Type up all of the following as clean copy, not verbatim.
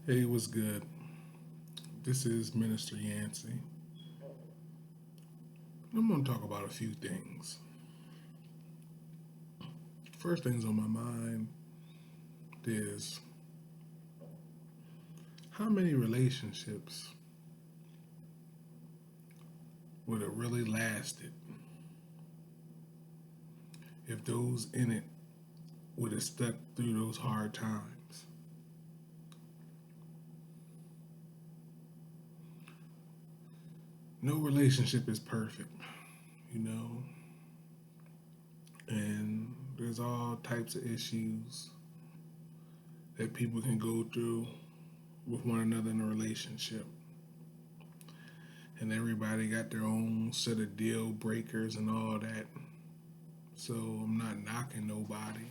Hey, what's good? This is Minister Yancy. I'm going to talk about a few things. First things on my mind is how many relationships would have really lasted if those in it would have stuck through those hard times? No relationship is perfect, you know, and there's all types of issues that people can go through with one another in a relationship. And everybody got their own set of deal breakers and all that. So I'm not knocking nobody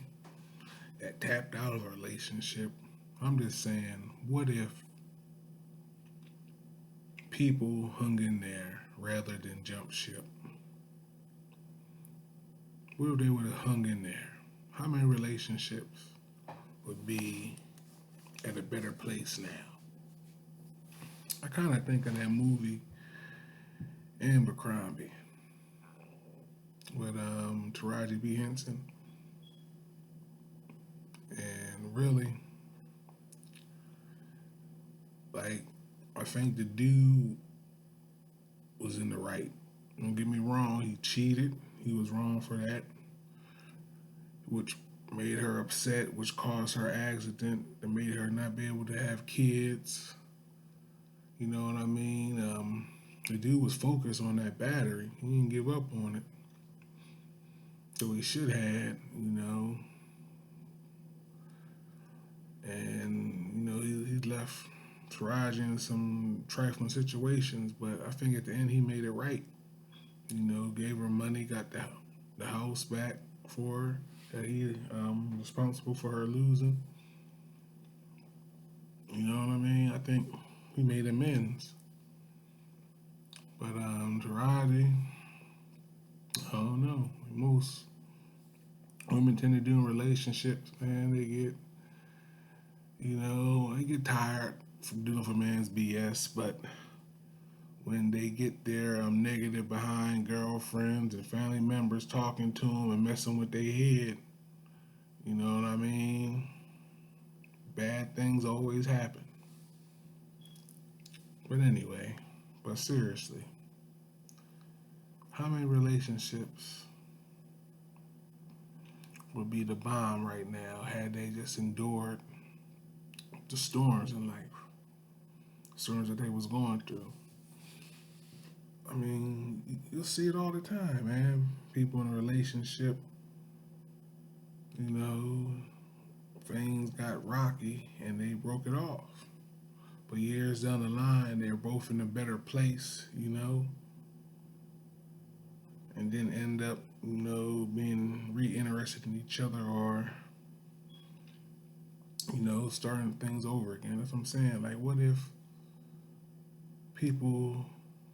that tapped out of a relationship. I'm just saying, what if people hung in there rather than jump ship? What if they would have hung in there? How many relationships would be at a better place now? I kind of think of that movie Abercrombie with Taraji B. Henson, and really, like, I think the dude was in the right. Don't get me wrong, he cheated. He was wrong for that, which made her upset, which caused her accident, that made her not be able to have kids. You know what I mean? The dude was focused on that battery. He didn't give up on it. So he should have, and he left Taraji in some trifling situations, but I think at the end he made it right. Gave her money, got the house back for her that he responsible for her losing. You know what I mean? I think he made amends. But Taraji, I don't know. Most women tend to do in relationships, man. They get tired from dealing with a man's BS, but when they get their negative behind girlfriends and family members talking to them and messing with their head, you know what I mean? Bad things always happen. But anyway, but seriously, how many relationships would be the bomb right now had they just endured the storms in life, storms that they was going through? I mean, you'll see it all the time, man. People in a relationship, you know, things got rocky and they broke it off. But years down the line, they're both in a better place, and then end up, being re-interested in each other or, starting things over again. That's what I'm saying. Like, what if people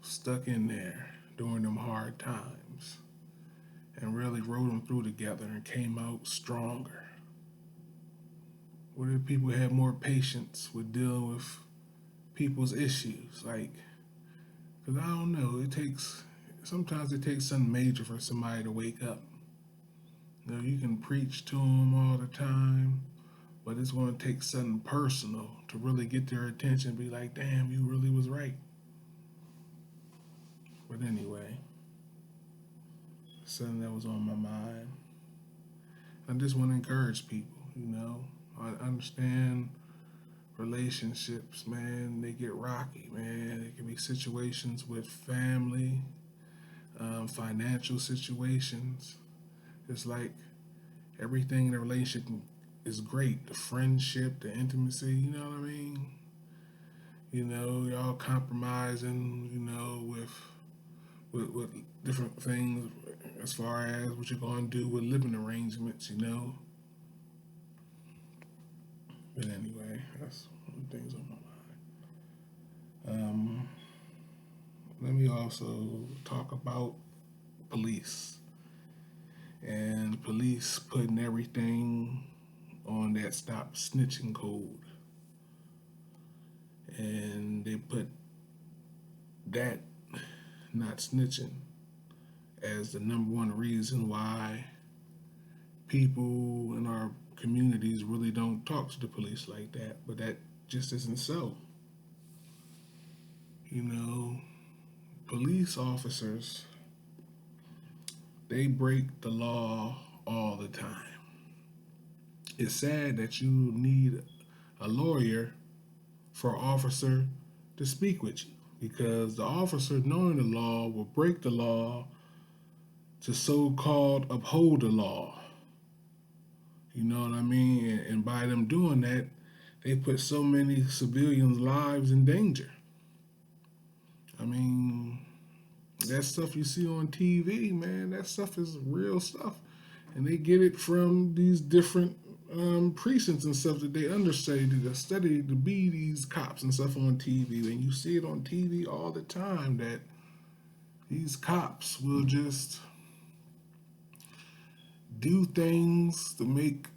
stuck in there during them hard times and really rode them through together and came out stronger? What if people had more patience with dealing with people's issues? Like, because I don't know, sometimes it takes something major for somebody to wake up. You can preach to them all the time, but it's going to take something personal to really get their attention. Be like, damn, you really was right. But anyway, something that was on my mind. I just want to encourage people. I understand relationships, man. They get rocky, man. It can be situations with family, financial situations. It's like everything in a relationship is great. The friendship, the intimacy, you know what I mean? Y'all compromising, with different things as far as what you're going to do with living arrangements. But anyway, that's one things on my mind. Let me also talk about police and police putting everything on that Stop Snitching code. And they put that not snitching as the number one reason why people in our communities really don't talk to the police like that. But that just isn't so. You know, police officers, they break the law all the time. It's sad that you need a lawyer for an officer to speak with you, because the officer, knowing the law, will break the law to so-called uphold the law. You know what I mean? And by them doing that, they put so many civilians' lives in danger. I mean, that stuff you see on TV, man, that stuff is real stuff. And they get it from these different precincts and stuff that they understudy to be these cops and stuff on TV. And you see it on TV all the time that these cops will just do things to make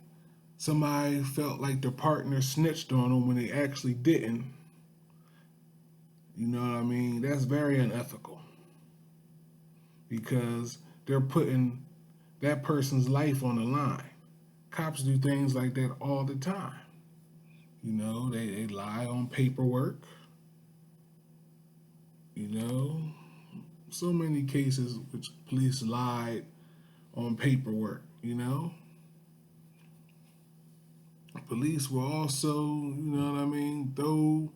somebody felt like their partner snitched on them when they actually didn't. You know what I mean? That's very unethical, because they're putting that person's life on the line. Cops do things like that all the time. You know, they lie on paperwork. You know, so many cases which police lied on paperwork, you know. Police will also, you know what I mean, throw,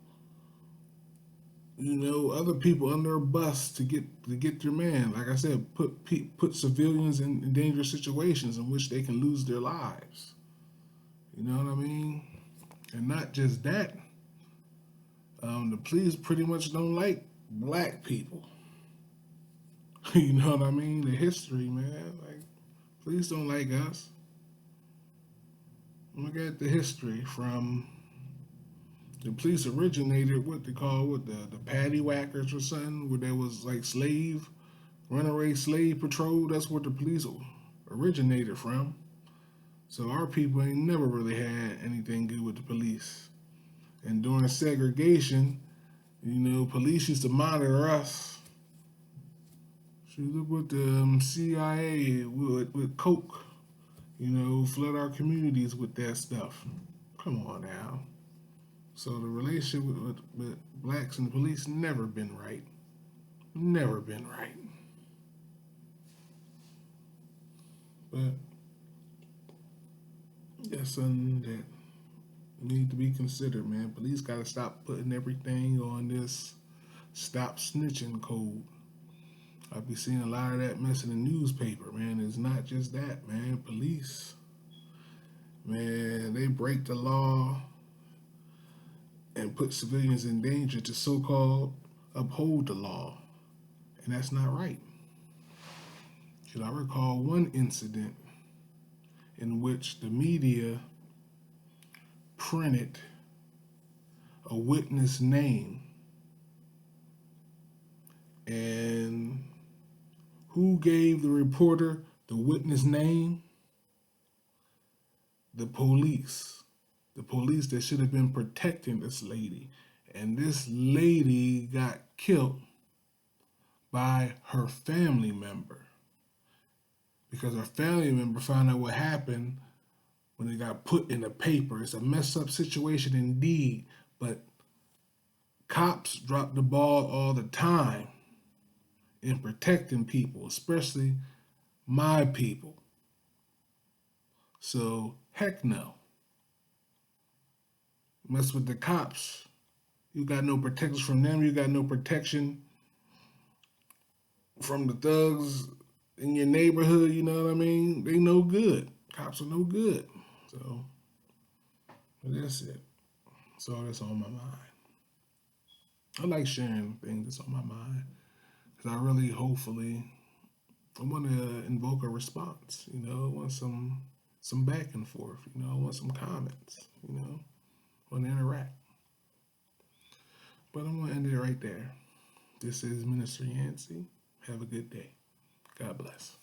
you know, other people under a bus to get their man. Like I said, put civilians in dangerous situations in which they can lose their lives. You know what I mean? And not just that, the police pretty much don't like black people. You know what I mean? The history, man. Like, police don't like us. Look at the history from the police originated what they call the paddy whackers or something, where there was like runaway slave patrol. That's what the police originated from. So our people ain't never really had anything good with the police. And during segregation, you know, police used to monitor us. So look what the CIA with coke, you know, flood our communities with that stuff. Come on now. So the relationship with blacks and the police never been right. Never been right. But that's something that need to be considered, man. Police got to stop putting everything on this Stop Snitching code. I be seeing a lot of that mess in the newspaper, man. It's not just that, man. Police, man, they break the law and put civilians in danger to so-called uphold the law. And that's not right. Because I recall one incident in which the media printed a witness name, and who gave the reporter the witness name? The police. The police that should have been protecting this lady. And this lady got killed by her family member, because her family member found out what happened when it got put in the paper. It's a messed up situation indeed, but cops drop the ball all the time in protecting people, especially my people. So, heck no. Mess with the cops. You got no protection from them. You got no protection from the thugs in your neighborhood. You know what I mean? They no good. Cops are no good. So, that's it. That's all that's on my mind. I like sharing things that's on my mind, because I really, hopefully, I want to invoke a response. You know, I want some back and forth. You know, I want some comments. You know, I want to interact. But I'm going to end it right there. This is Minister Yancy. Have a good day. God bless.